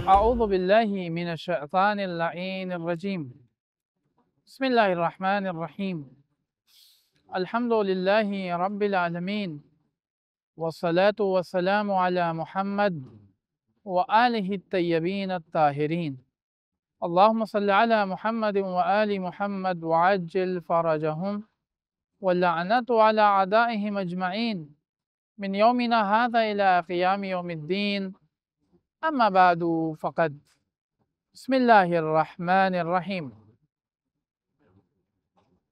أعوذ بالله من الشيطان اللعين الرجيم. بسم الله الرحمن الرحيم. الحمد لله رب العالمين، والصلاة والسلام على محمد وآله الطيبين الطاهرين. اللهم صل على محمد وآل محمد وعجل فرجهم، واللعنة على أعدائهم أجمعين من يومنا هذا إلى قيام يوم الدين. اما بعد فقد بسم اللہ الرحمن الرحیم.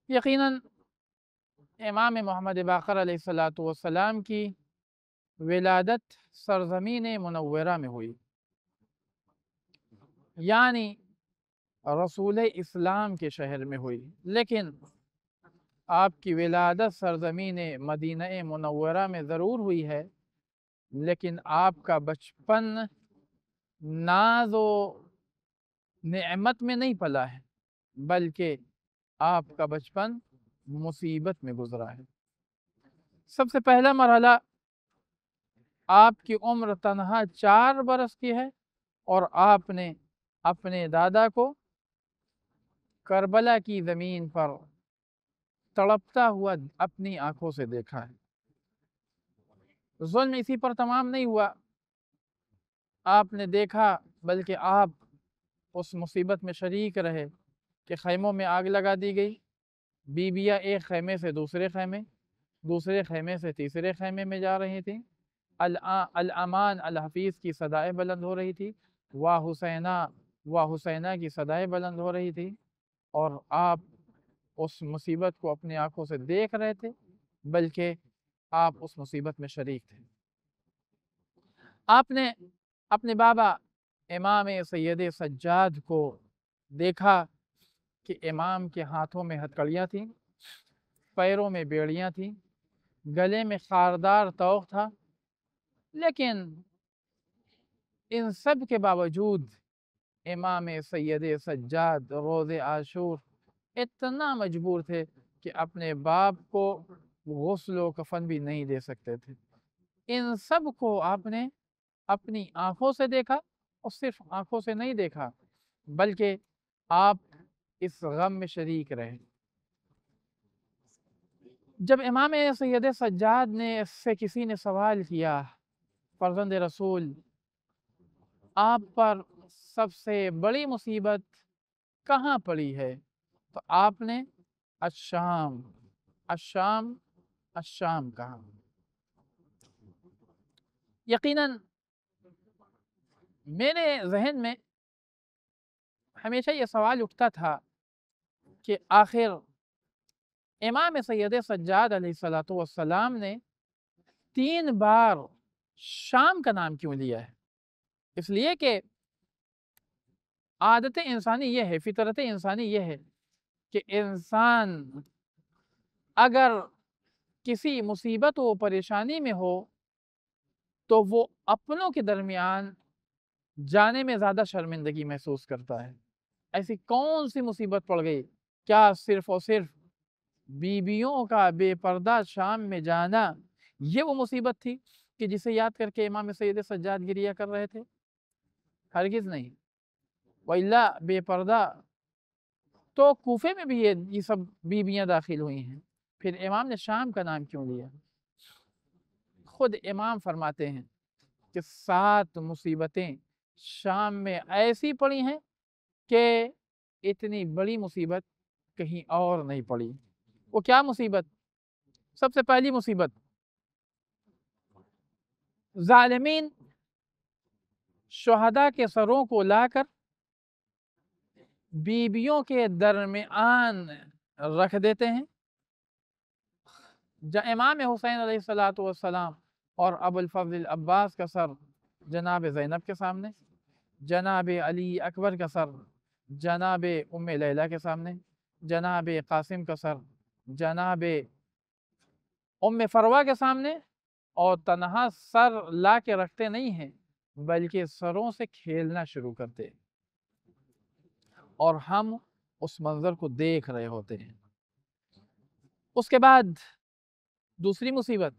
یقیناً امام محمد باقر علیہ السلام کی ولادت سرزمین منورہ میں ہوئی، یعنی رسول اسلام کے شہر میں ہوئی، لیکن آپ کی ولادت سرزمین مدینہ منورہ میں ضرور ہوئی ہے، لیکن آپ کا بچپن ناز و نعمت میں نہیں پلا ہے، بلکہ آپ کا بچپن مصیبت میں گزرا ہے۔ سب سے پہلا مرحلہ آپ کی عمر تنہا 4 برس کی ہے، اور آپ نے اپنے دادا کو کربلا کی زمین پر تڑپتا ہوا اپنی آنکھوں سے دیکھا ہے۔ ظلم اسی پر تمام نہیں ہوا، آپ نے دیکھا، بلکہ آپ اس مصیبت میں شریک رہے کہ خیموں میں آگ لگا دی گئی، بیویاں ایک خیمے سے دوسرے خیمے، دوسرے خیمے سے تیسرے خیمے میں جا رہی تھیں، الامان الحفیظ کی صدائیں بلند ہو رہی تھی، واہ حسینہ واہ حسینہ کی صدائیں بلند ہو رہی تھی، اور آپ اس مصیبت کو اپنی آنکھوں سے دیکھ رہے تھے، بلکہ آپ اس مصیبت میں شریک تھے۔ آپ نے اپنے بابا امام سید سجاد کو دیکھا کہ امام کے ہاتھوں میں ہتھکڑیاں تھیں، پیروں میں بیڑیاں تھیں، گلے میں خاردار طوق تھا، لیکن ان سب کے باوجود امام سید سجاد روز عاشور اتنا مجبور تھے کہ اپنے باپ کو غسل و کفن بھی نہیں دے سکتے تھے۔ ان سب کو آپ نے اپنی آنکھوں سے دیکھا، اور صرف آنکھوں سے نہیں دیکھا، بلکہ آپ اس غم میں شریک رہے۔ جب امام سید سجاد سے کسی نے سوال کیا، فرزند رسول، آپ پر سب سے بڑی مصیبت کہاں پڑی ہے؟ تو آپ نے الشام الشام الشام کہا۔ یقیناً میرے ذہن میں ہمیشہ یہ سوال اٹھتا تھا کہ آخر امام سید سجاد علیہ السلام نے 3 بار شام کا نام کیوں لیا ہے؟ اس لیے کہ عادت انسانی یہ ہے، فطرت انسانی یہ ہے کہ انسان اگر کسی مصیبت و پریشانی میں ہو تو وہ اپنوں کے درمیان جانے میں زیادہ شرمندگی محسوس کرتا ہے۔ ایسی کون سی مصیبت پڑ گئی؟ کیا صرف اور صرف بیویوں کا بے پردہ شام میں جانا یہ وہ مصیبت تھی کہ جسے یاد کر کے امام سید سجاد گریہ کر رہے تھے؟ ہرگز نہیں۔ وَإِلَّا بے پردہ تو کوفے میں بھی یہ سب بیویاں داخل ہوئی ہیں، پھر امام نے شام کا نام کیوں لیا؟ خود امام فرماتے ہیں کہ 7 مصیبتیں شام میں ایسی پڑی ہیں کہ اتنی بڑی مصیبت کہیں اور نہیں پڑی۔ وہ کیا مصیبت؟ سب سے پہلی مصیبت، ظالمین شہداء کے سروں کو لا کر बीवियों के दरमियान रख देते हैं। इमाम हुसैन अलैहिस्सलातु वस्सलाम और अबुल फज़ल अब्बास का सर जनाब ज़ैनब के सामने, जनाब अली अकबर का सर जनाब उम्मे लैला के सामने, जनाब कासिम का सर जनाब उम्मे फरवा के सामने, और तनहा सर ला के रखते नहीं हैं बल्कि सरों से खेलना शुरू करते, और हम उस मंजर को देख रहे होते हैं। उसके बाद दूसरी मुसीबत,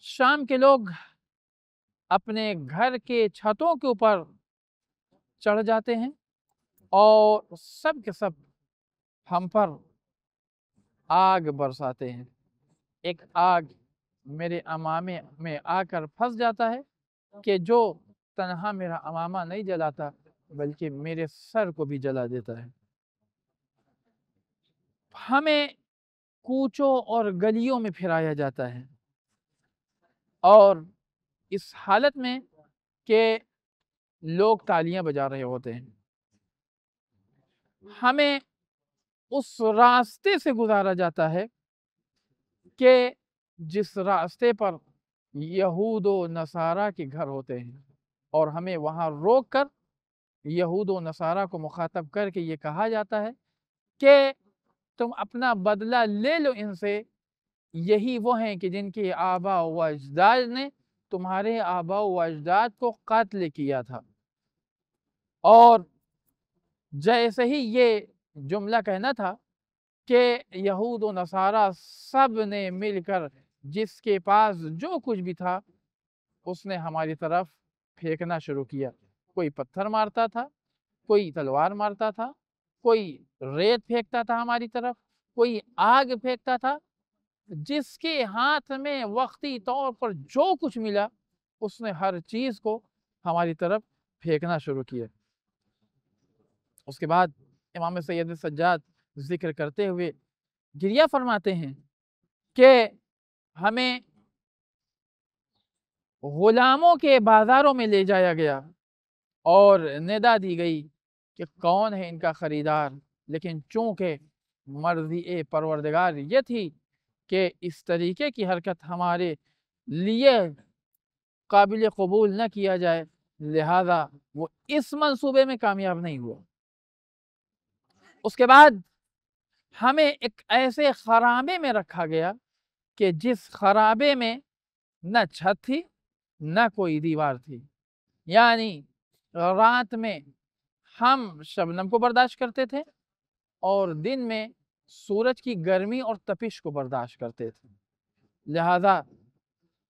शाम के लोग अपने घर के छतों के ऊपर चढ़ जाते हैं और सब के सब हम पर आग बरसाते हैं। एक आग मेरे अमामे में आकर फंस जाता है कि जो तन्हा मेरा अमामा नहीं जलाता बल्कि मेरे सर को भी जला देता है। हमें कूचों और गलियों में फिराया जाता है और इस हालत में कि लोग तालियां बजा रहे होते हैं। हमें उस रास्ते से गुजारा जाता है कि जिस रास्ते पर यहूद व नसारा के घर होते हैं, और हमें वहाँ रोक कर यहूद व नसारा को मुखातब करके ये कहा जाता है कि तुम अपना बदला ले लो इनसे, यही वो हैं कि जिनके आबा व अजदाद ने तुम्हारे आबा व अजदाद को कत्ल किया था। और जैसे ही ये जुमला कहना था कि यहूद व नसारा सब ने मिलकर जिसके पास जो कुछ भी था उसने हमारी तरफ फेंकना शुरू किया। कोई पत्थर मारता था, कोई तलवार मारता था, कोई रेत फेंकता था हमारी तरफ, कोई आग फेंकता था। जिसके हाथ में वक्ती तौर पर जो कुछ मिला उसने हर चीज को हमारी तरफ फेंकना शुरू किया। उसके बाद इमाम सैयद सज्जाद जिक्र करते हुए गिरिया फरमाते हैं कि हमें गुलामों के बाजारों में ले जाया गया और निदा दी गई कि कौन है इनका खरीदार, लेकिन चूंकि मर्ज़ी परवरदिगार ये थी कि इस तरीके की हरकत हमारे लिए काबिल कबूल न किया जाए, लिहाजा वो इस मंसूबे में कामयाब नहीं हुआ। उसके बाद हमें एक ऐसे खराबे में रखा गया कि जिस खराबे में न छत थी न कोई दीवार थी, यानी रात में हम शबनम को बर्दाश्त करते थे और दिन में सूरज की गर्मी और तपिश को बर्दाश्त करते थे। लिहाजा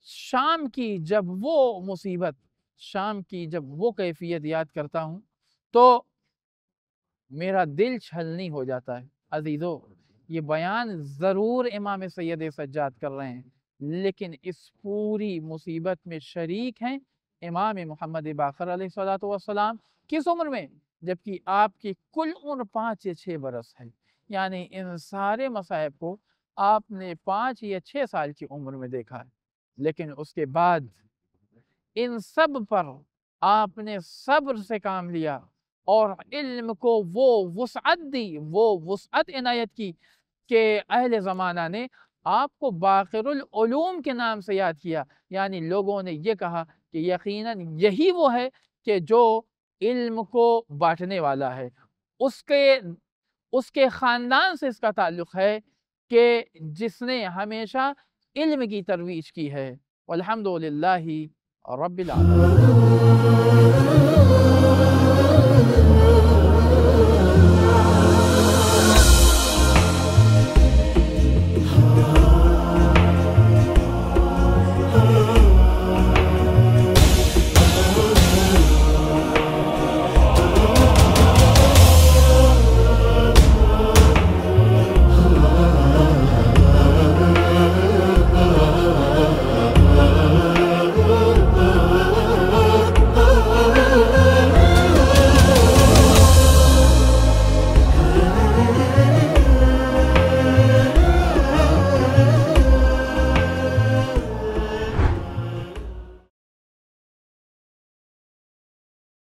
शाम की जब वो मुसीबत, शाम की जब वो कैफियत याद करता हूँ तो मेरा दिल छलनी हो जाता है। अजीज़ों, ये बयान ज़रूर इमाम सैयद सज्जाद कर रहे हैं, लेकिन इस पूरी मुसीबत में शरीक हैं इमाम मोहम्मद बाक़र अलैहिस्सलातु वस्सलाम। किस उम्र में? जबकि आपकी कुल उम्र 5 या 6 बरस है, यानी इन सारे मसाइब को आपने 5 या 6 साल की उम्र में देखा है। लेकिन उसके बाद इन सब पर आपने सब्र से काम लिया और इल्म को वो वुसअत दी, वो वुसअत इनायत की कि अहले ज़माना ने आपको बाक़िरुल उलूम के नाम से याद किया। यानी लोगों ने ये कहा कि यकीनन यही वो है कि जो इल्म को बांटने वाला है, उसके ख़ानदान से इसका ताल्लुक़ है कि जिसने हमेशा इल्म की तरवीज की है। वल्हम्दुलिल्लाहि रब्बिल आलमीन।